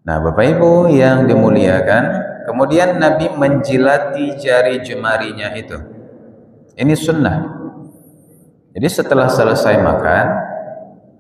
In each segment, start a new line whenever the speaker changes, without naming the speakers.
Nah, Bapak Ibu yang dimuliakan, kemudian Nabi menjilati jari jemarinya itu. Ini sunnah. Jadi setelah selesai makan,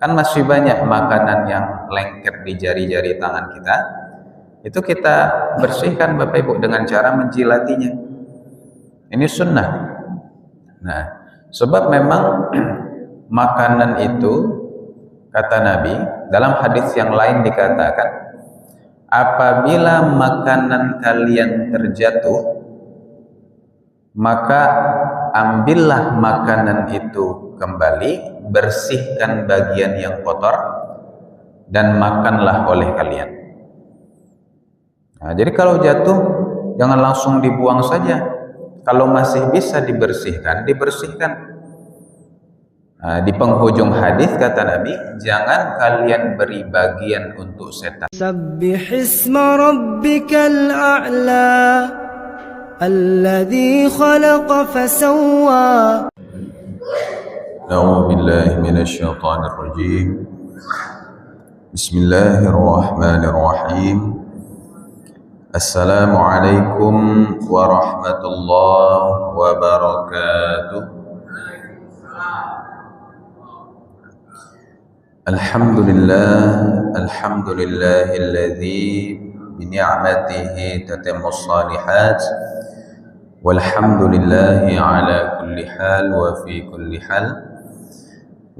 kan masih banyak makanan yang lengket di jari-jari tangan kita. Itu kita bersihkan Bapak Ibu dengan cara menjilatinya. Ini sunnah. Nah, sebab memang makanan itu, kata Nabi, dalam hadis yang lain dikatakan, apabila makanan kalian terjatuh, maka ambillah makanan itu kembali, bersihkan bagian yang kotor, dan makanlah oleh kalian. Nah, jadi kalau jatuh, jangan langsung dibuang saja. Kalau masih bisa dibersihkan, dibersihkan. Nah, di penghujung hadis kata Nabi, jangan kalian beri bagian untuk setan.
Sabbihisma rabbikal a'la alladzi khalaqa fasawwa.
A'udzu billahi minasyaitonir rajim. Bismillahirrahmanirrahim. Assalamualaikum warahmatullahi wabarakatuh. Alhamdulillahilladzi bini'matihi tatimmus shalihat. Walhamdulillahi ala kulli hal wa fi kulli hal.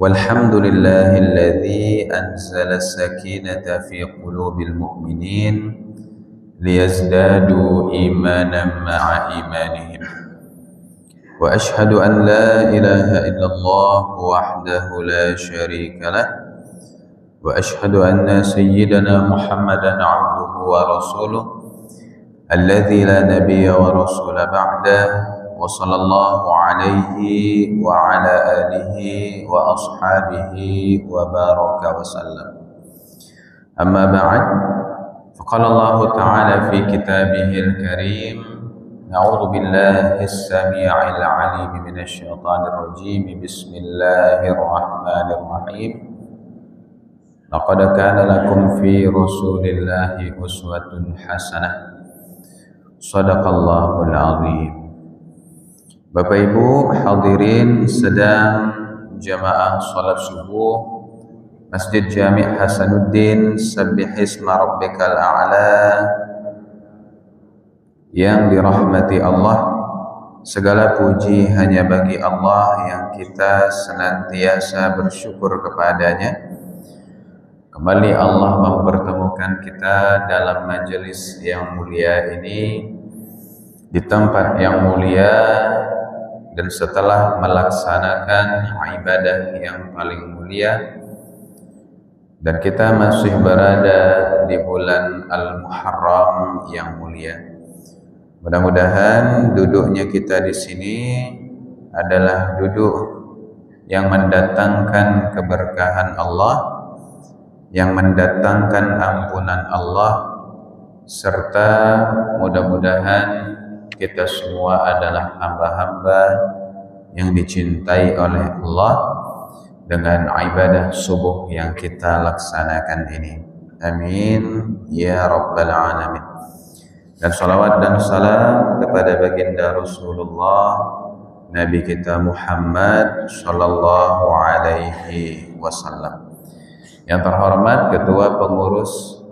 Walhamdulillahilladzi anzala sakinata fi qulubil mu'minin liyazdadu imanan ma'a imanihim. Wa ashhadu an la ilaha illallah wahdahu la syarika lah. Wa ashhadu anna sayyidana Muhammadan abduhu wa rasuluh alladzi la nabiyya wa rasula ba'dah. Wa sallallahu alaihi wa ala alihi wa ashabihi wa baraka wa sallam. Amma ba'd. فقال الله تعالى في كتابه الكريم أعوذ بالله السميع العليم من الشيطان الرجيم بسم الله الرحمن الرحيم لقد كان لكم في رسول الله أسوة حسنة صدق الله العظيم. Bapak Ibu hadirin sedang jamaah salat subuh Masjid Jami' Hasanuddin Sabbihisma Rabbikal A'la yang dirahmati Allah. Segala puji hanya bagi Allah yang kita senantiasa bersyukur kepadanya. Kembali Allah mempertemukan kita dalam majelis yang mulia ini, di tempat yang mulia, dan setelah melaksanakan ibadah yang paling mulia, dan kita masih berada di bulan Al-Muharram yang mulia. Mudah-mudahan duduknya kita di sini adalah duduk yang mendatangkan keberkahan Allah, yang mendatangkan ampunan Allah, serta mudah-mudahan kita semua adalah hamba-hamba yang dicintai oleh Allah dengan ibadah subuh yang kita laksanakan ini. Amin ya rabbal alamin. Dan salawat dan salam kepada baginda Rasulullah Nabi kita Muhammad sallallahu alaihi wasallam. Yang terhormat Ketua Pengurus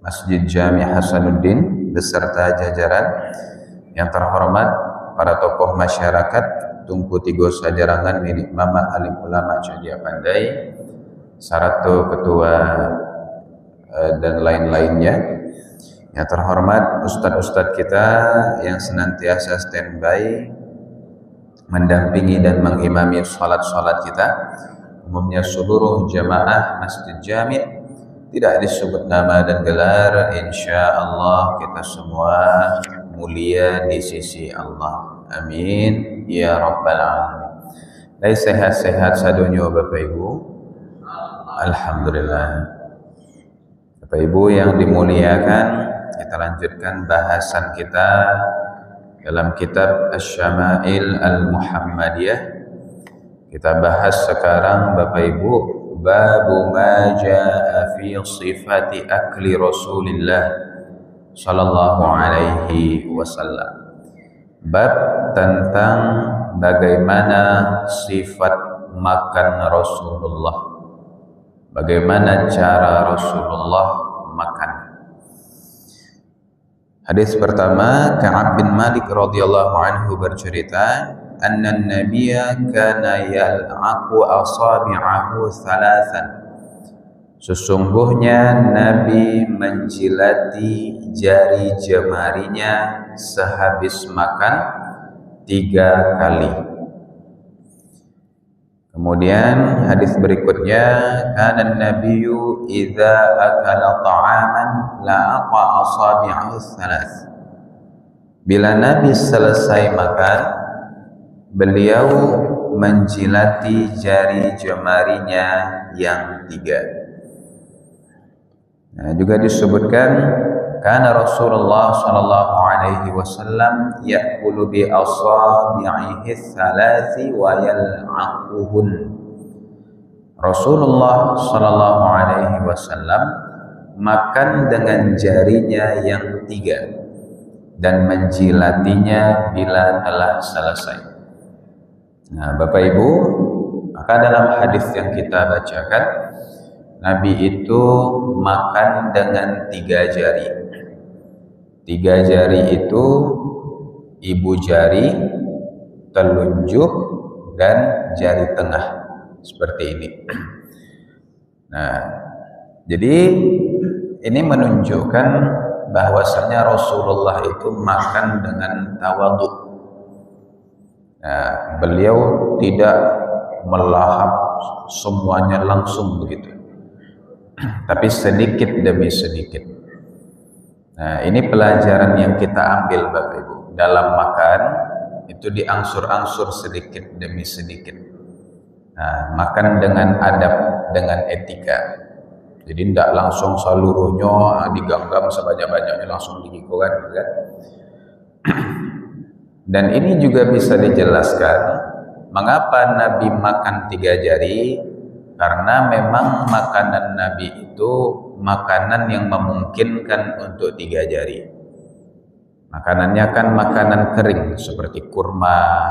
Masjid Jami' Hasanuddin beserta jajaran, yang terhormat para tokoh masyarakat Tungku Tigo Sajarangan milik Mama Alim Ulama Cadia Pandai, Sarato Ketua dan lain-lainnya. Yang terhormat ustadz-ustadz kita yang senantiasa standby mendampingi dan mengimami salat-salat kita, umumnya seluruh jamaah Masjid Jami', tidak disebut nama dan gelar, insya Allah kita semua mulia di sisi Allah. Amin ya rabbal alamin. Dari sehat-sehat sadunya Bapak Ibu. Alhamdulillah. Bapak Ibu yang dimuliakan, kita lanjutkan bahasan kita dalam kitab Asy-Syama'il Al-Muhammadiyah. Kita bahas sekarang Bapak Ibu babu ma jaa'a fi fi sifati akli Rasulillah sallallahu alaihi wasallam. Bab tentang bagaimana sifat makan Rasulullah, bagaimana cara Rasulullah makan. Hadis pertama, Ka'ab bin Malik radhiyallahu anhu bercerita, anna an-nabiyya kana yal'aqu asabi'ahu thalathan. Sesungguhnya Nabi menjilati jari jemarinya sehabis makan 3 kali. Kemudian hadis berikutnya, kana an-nabiyyu idza akala ta'aman la'aqa asabi'ahu thalath. Bila Nabi selesai makan, beliau menjilati jari jemarinya yang 3. Nah, juga disebutkan kana Rasulullah sallallahu alaihi wasallam ya'kulu bi asabi'ihi tsalathi wa yal'aquhun. Rasulullah sallallahu alaihi wasallam makan dengan jarinya yang 3 dan menjilatinya bila telah selesai. Nah, Bapak Ibu, maka dalam hadis yang kita bacakan, Nabi itu makan dengan 3 jari. 3 jari itu ibu jari, telunjuk, dan jari tengah. Seperti ini. Nah, jadi ini menunjukkan bahwasanya Rasulullah itu makan dengan tawadhu. Nah, beliau tidak melahap semuanya langsung begitu, tapi sedikit demi sedikit. Nah, ini pelajaran yang kita ambil Bapak Ibu. Dalam makan itu diangsur-angsur sedikit demi sedikit. Nah, makan dengan adab, dengan etika. Jadi tidak langsung seluruhnya diganggam sebanyak-banyaknya langsung digikokan gitu kan. Dan ini juga bisa dijelaskan mengapa Nabi makan 3 jari. Karena memang makanan Nabi itu makanan yang memungkinkan untuk 3 jari. Makanannya kan makanan kering seperti kurma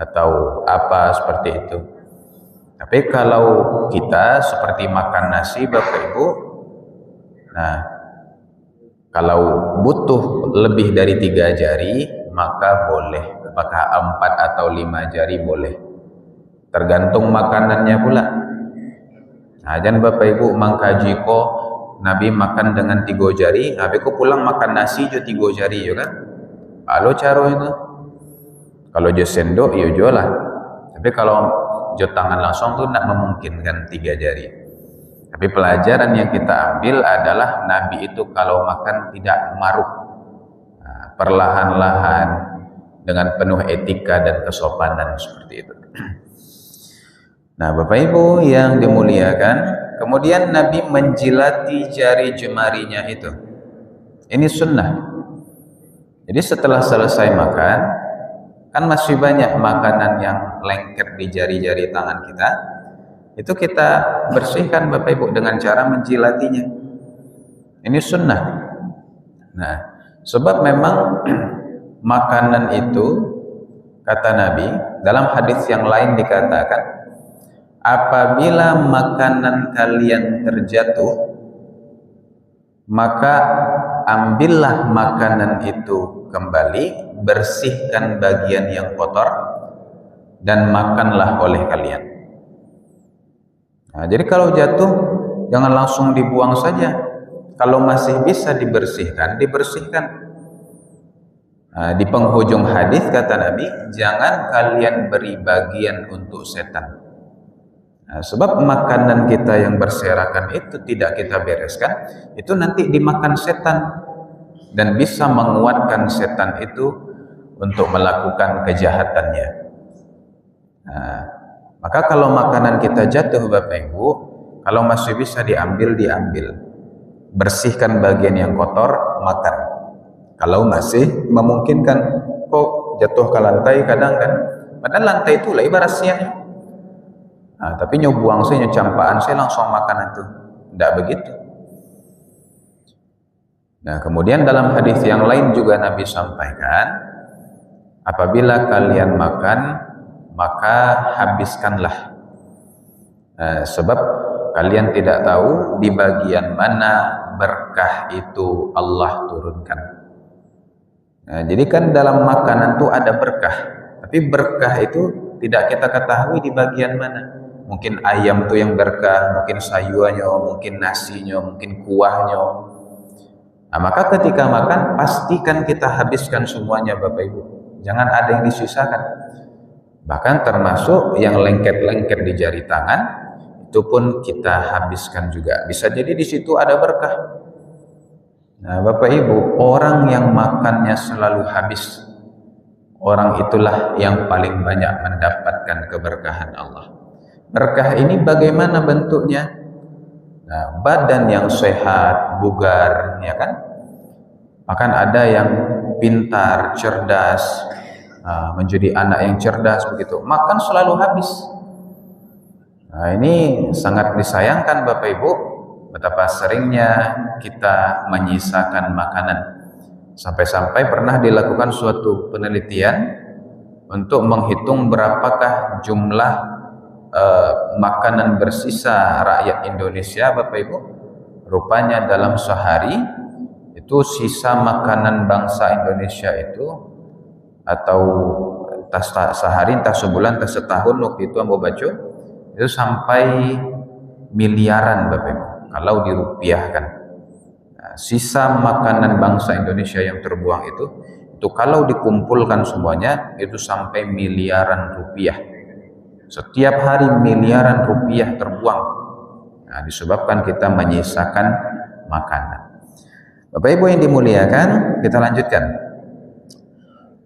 atau apa seperti itu. Tapi kalau kita seperti makan nasi Bapak Ibu, nah kalau butuh lebih dari 3 jari maka boleh, apakah 4 atau 5 jari boleh, tergantung makanannya pula. Nah, dan Bapak Ibu mangkaji ko Nabi makan dengan 3 jari, Nabi ko pulang makan nasi jo 3 jari yo kan. Kalau caro itu. Kalau jo sendok yo jo lah. Tapi kalau jo tangan langsung tuh tidak memungkinkan 3 jari. Tapi pelajaran yang kita ambil adalah Nabi itu kalau makan tidak maruk. Nah, perlahan-lahan dengan penuh etika dan kesopanan seperti itu. Nah, Bapak Ibu yang dimuliakan, kemudian Nabi menjilati jari jemarinya itu. Ini sunnah. Jadi setelah selesai makan, kan masih banyak makanan yang lengket di jari-jari tangan kita. Itu kita bersihkan Bapak Ibu dengan cara menjilatinya. Ini sunnah. Nah, sebab memang makanan itu, kata Nabi, dalam hadis yang lain dikatakan, apabila makanan kalian terjatuh, maka ambillah makanan itu kembali, bersihkan bagian yang kotor, dan makanlah oleh kalian. Nah, jadi kalau jatuh, jangan langsung dibuang saja. Kalau masih bisa dibersihkan, dibersihkan. Nah, di penghujung hadis kata Nabi, jangan kalian beri bagian untuk setan. Nah, sebab makanan kita yang berserakan itu tidak kita bereskan, itu nanti dimakan setan dan bisa menguatkan setan itu untuk melakukan kejahatannya. Nah, maka kalau makanan kita jatuh Bapak Ibu, kalau masih bisa diambil, diambil. Bersihkan bagian yang kotor, makan. Kalau masih memungkinkan, kok jatuh ke lantai kadang kan, padahal lantai itu lah ibarat siang. Nah, tapi nyobuang saya nyocampaan saya langsung makan itu. Tidak begitu. Nah, kemudian dalam hadis yang lain juga Nabi sampaikan, apabila kalian makan, maka habiskanlah. Sebab kalian tidak tahu di bagian mana berkah itu Allah turunkan. Nah, jadi kan dalam makanan itu ada berkah, tapi berkah itu tidak kita ketahui di bagian mana. Mungkin ayam itu yang berkah, mungkin sayurnya, mungkin nasinya, mungkin kuahnya. Nah, maka ketika makan pastikan kita habiskan semuanya Bapak Ibu. Jangan ada yang disisakan. Bahkan termasuk yang lengket-lengket di jari tangan, itu pun kita habiskan juga. Bisa jadi di situ ada berkah. Nah, Bapak Ibu, orang yang makannya selalu habis, orang itulah yang paling banyak mendapatkan keberkahan Allah. Berkah ini bagaimana bentuknya? Nah, badan yang sehat, bugar, ya kan? Bahkan ada yang pintar, cerdas, menjadi anak yang cerdas begitu. Makan selalu habis. Nah, ini sangat disayangkan Bapak Ibu, betapa seringnya kita menyisakan makanan. Sampai-sampai pernah dilakukan suatu penelitian untuk menghitung berapakah jumlah makanan bersisa rakyat Indonesia Bapak Ibu. Rupanya dalam sehari itu sisa makanan bangsa Indonesia itu, atau entah sehari, entah sebulan, entah setahun, waktu itu Ambo baca, itu sampai miliaran Bapak Ibu kalau dirupiahkan. Nah, sisa makanan bangsa Indonesia yang terbuang itu kalau dikumpulkan semuanya itu sampai miliaran rupiah. Setiap hari miliaran rupiah terbuang. Nah, disebabkan kita menyisakan makanan. Bapak Ibu yang dimuliakan, kita lanjutkan.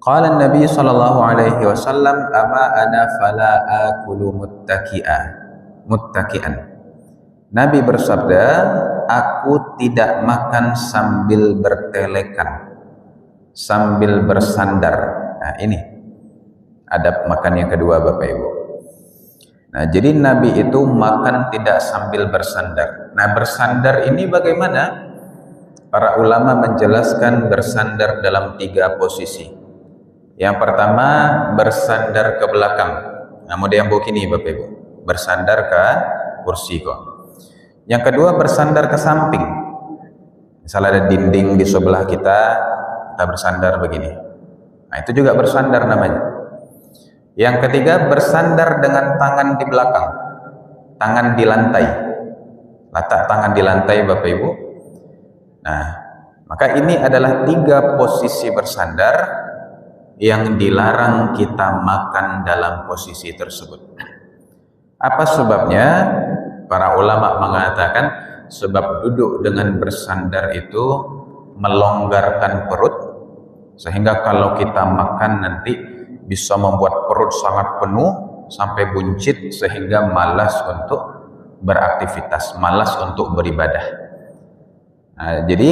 Qala Nabi sallallahu alaihi wasallam, ama ana fala akulu muttaki'an. Nabi bersabda, aku tidak makan sambil bertelekan, sambil bersandar. Nah, ini adab makan yang kedua Bapak Ibu. Nah, jadi Nabi itu makan tidak sambil bersandar. Nah, bersandar ini bagaimana? Para ulama menjelaskan bersandar dalam 3 posisi. Yang pertama, bersandar ke belakang. Nah, model begini Bapak Ibu, bersandar ke kursi kok. Yang kedua, bersandar ke samping. Misalnya ada dinding di sebelah kita bersandar begini. Nah, itu juga bersandar namanya. Yang ketiga, bersandar dengan tangan di belakang, tangan di lantai. Letak tangan di lantai Bapak Ibu. Nah, maka ini adalah 3 posisi bersandar yang dilarang kita makan dalam posisi tersebut. Apa sebabnya? Para ulama mengatakan sebab duduk dengan bersandar itu melonggarkan perut, sehingga kalau kita makan nanti bisa membuat perut sangat penuh sampai buncit sehingga malas untuk beraktivitas, malas untuk beribadah. Nah, jadi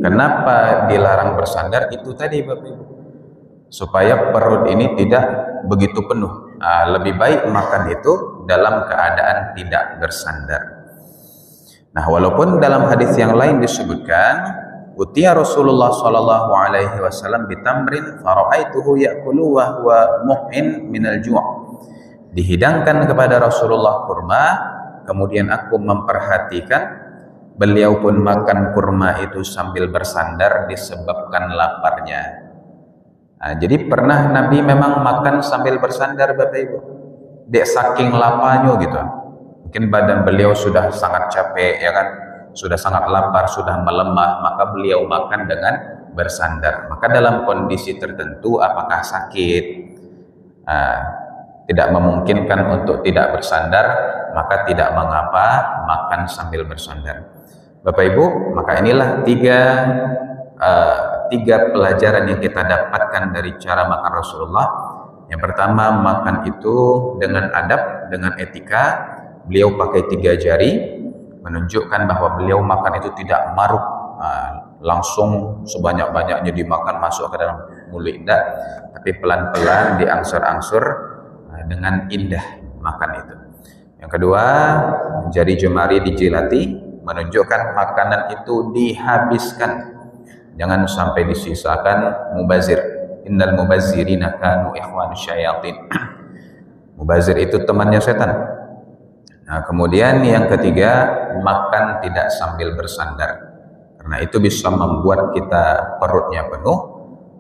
kenapa dilarang bersandar itu tadi Bapak Ibu, supaya perut ini tidak begitu penuh. Nah, lebih baik makan itu dalam keadaan tidak bersandar. Nah, walaupun dalam hadis yang lain disebutkan, utiya Rasulullah sallallahu alaihi wasallam bitamrin faraaituhu ya'kulu wa huwa mu'in minal ju'. Dihidangkan kepada Rasulullah kurma, kemudian aku memperhatikan beliau pun makan kurma itu sambil bersandar disebabkan laparnya. Nah, jadi pernah Nabi memang makan sambil bersandar Bapak Ibu. Dek saking laparnya gitu. Mungkin badan beliau sudah sangat capek ya kan, sudah sangat lapar, sudah melemah, maka beliau makan dengan bersandar. Maka dalam kondisi tertentu apakah sakit, tidak memungkinkan untuk tidak bersandar, maka tidak mengapa makan sambil bersandar. Bapak Ibu, maka inilah tiga pelajaran yang kita dapatkan dari cara makan Rasulullah. Yang pertama, makan itu dengan adab, dengan etika. Beliau pakai 3 jari, menunjukkan bahwa beliau makan itu tidak maruk, langsung sebanyak-banyaknya dimakan masuk ke dalam mulut, tidak, tapi pelan-pelan diangsur-angsur dengan indah makan itu. Yang kedua, jari jemari dijilati, menunjukkan makanan itu dihabiskan, jangan sampai disisakan. Mubazir, innal mubazzirina kanu ikhwan syayatin. Mubazir itu temannya setan. Nah, kemudian yang ketiga, makan tidak sambil bersandar, karena itu bisa membuat kita perutnya penuh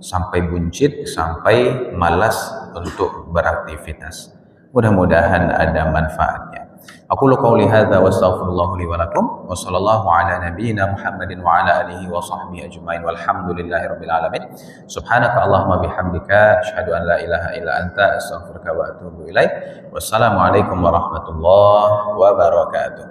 sampai buncit, sampai malas untuk beraktivitas. Mudah-mudahan ada manfaatnya. Aqulu qawli hadza wa astaghfirullah li wa lakum wa sallallahu ala nabiyyina Muhammadin wa ala alihi wa sahbihi ajma'in walhamdulillahi rabbil alamin. Subhanaka Allahumma bihamdika asyhadu an la ilaha illa anta astaghfiruka wa atubu ilaik. Wassalamu alaikum warahmatullahi wabarakatuh.